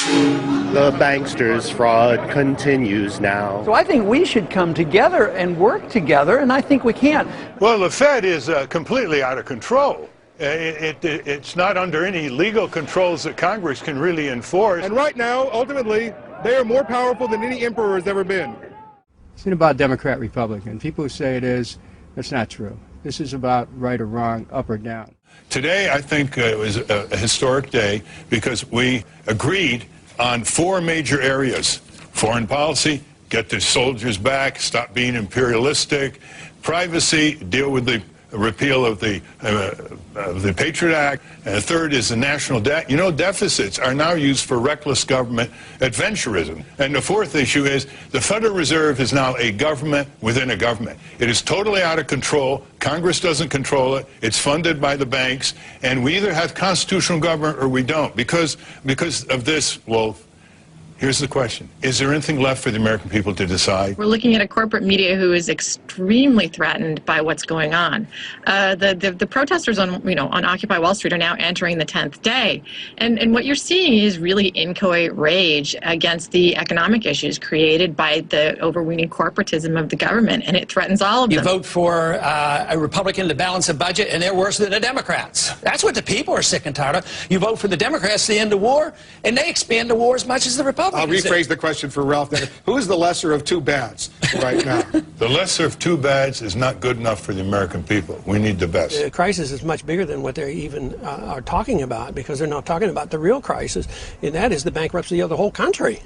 The banksters' fraud continues now. So I think we should come together and work together, and I think we can. Well, the Fed is completely out of control. It's not under any legal controls that Congress can really enforce. And right now, ultimately, they are more powerful than any emperor has ever been. It's not about Democrat, Republican. People who say it is, that's not true. This is about right or wrong, up or down. Today, I think it was a historic day because we agreed on 4 major areas. Foreign policy, get the soldiers back, stop being imperialistic. Privacy, deal with the repeal of the Patriot Act. And the third is the national debt. You know, deficits are now used for reckless government adventurism. And the fourth issue is the Federal Reserve is now a government within a government. It is totally out of control. Congress doesn't control it. It's funded by the banks. And we either have constitutional government or we don't. Because of this, well, here's the question. Is there anything left for the American people to decide? We're looking at a corporate media who is extremely threatened by what's going on. The protesters on Occupy Wall Street are now entering the 10th day. And what you're seeing is really inchoate rage against the economic issues created by the overweening corporatism of the government, and it threatens all of them. You vote for a Republican to balance a budget, and they're worse than the Democrats. That's what the people are sick and tired of. You vote for the Democrats to end the war, and they expand the war as much as the Republicans. I'll rephrase the question for Ralph. Who is the lesser of two bads right now? The lesser of two bads is not good enough for the American people. We need the best. The crisis is much bigger than what they even are talking about, because they're not talking about the real crisis, and that is the bankruptcy of the whole country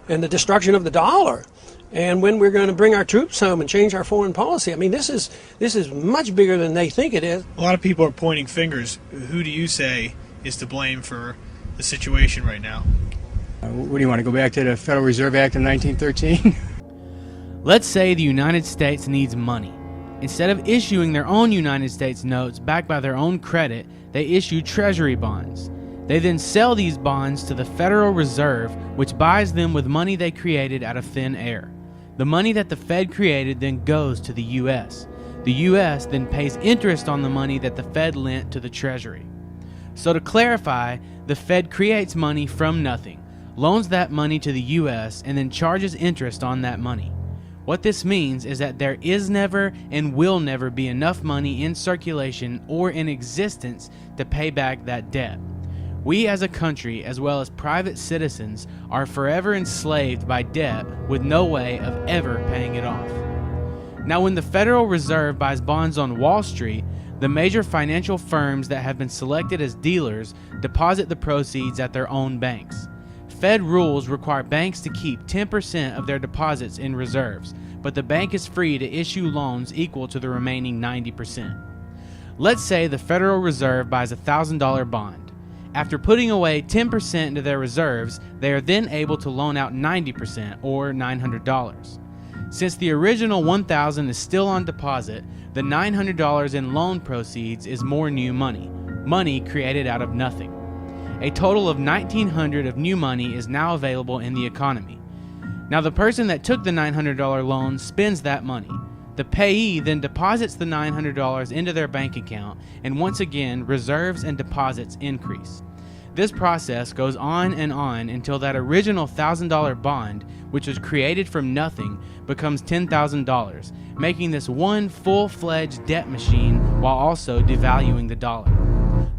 and the destruction of the dollar. And when we're going to bring our troops home and change our foreign policy, I mean, this is much bigger than they think it is. A lot of people are pointing fingers. Who do you say is to blame for the situation right now? What do you want to go back to the Federal Reserve Act of 1913? Let's say the United States needs money. Instead of issuing their own United States notes backed by their own credit, they issue treasury bonds. They then sell these bonds to the Federal Reserve, which buys them with money they created out of thin air. The money that the Fed created then goes to the U.S. The U.S. then pays interest on the money that the Fed lent to the Treasury. So to clarify, the Fed creates money from nothing, loans that money to the U.S., and then charges interest on that money. What this means is that there is never and will never be enough money in circulation or in existence to pay back that debt. We as a country, as well as private citizens, are forever enslaved by debt with no way of ever paying it off. Now, when the Federal Reserve buys bonds on Wall Street, the major financial firms that have been selected as dealers deposit the proceeds at their own banks. Fed rules require banks to keep 10% of their deposits in reserves, but the bank is free to issue loans equal to the remaining 90%. Let's say the Federal Reserve buys a $1,000 bond. After putting away 10% into their reserves, they are then able to loan out 90%, or $900. Since the original $1,000 is still on deposit, the $900 in loan proceeds is more new money, money created out of nothing. A total of $1,900 of new money is now available in the economy. Now the person that took the $900 loan spends that money. The payee then deposits the $900 into their bank account, and once again, reserves and deposits increase. This process goes on until that original $1,000 bond, which was created from nothing, becomes $10,000, making this one full-fledged debt machine while also devaluing the dollar.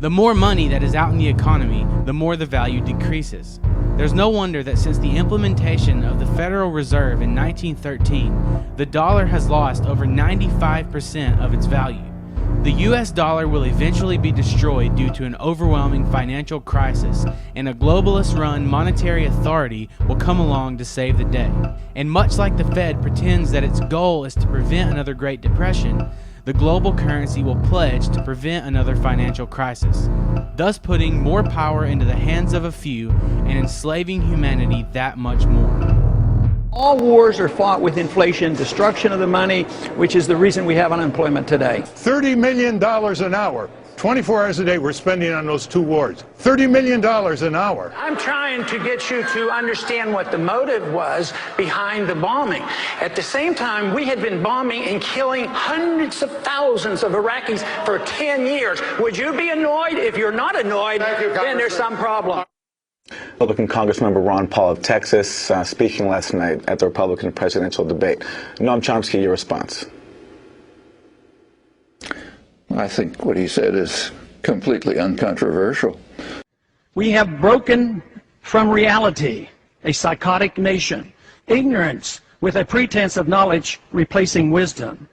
The more money that is out in the economy, the more the value decreases. There's no wonder that since the implementation of the Federal Reserve in 1913, the dollar has lost over 95% of its value. The US dollar will eventually be destroyed due to an overwhelming financial crisis, and a globalist-run monetary authority will come along to save the day. And much like the Fed pretends that its goal is to prevent another Great Depression, the global currency will pledge to prevent another financial crisis, thus putting more power into the hands of a few and enslaving humanity that much more. All wars are fought with inflation, destruction of the money, which is the reason we have unemployment today. $30 million an hour. 24 hours a day we're spending on those two wars. $30 million an hour. I'm trying to get you to understand what the motive was behind the bombing. At the same time, we had been bombing and killing hundreds of thousands of Iraqis for 10 years. Would you be annoyed? If you're not annoyed, then there's some problem. Republican Congressmember Ron Paul of Texas, speaking last night at the Republican presidential debate. Noam Chomsky, your response. I think what he said is completely uncontroversial. We have broken from reality, a psychotic nation, ignorance with a pretense of knowledge replacing wisdom,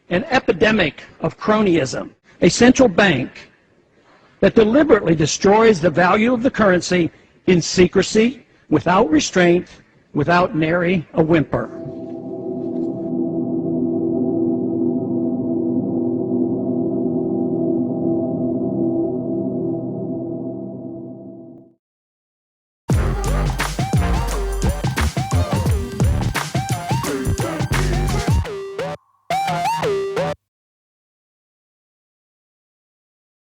an epidemic of cronyism, a central bank that deliberately destroys the value of the currency in secrecy, without restraint, without nary a whimper.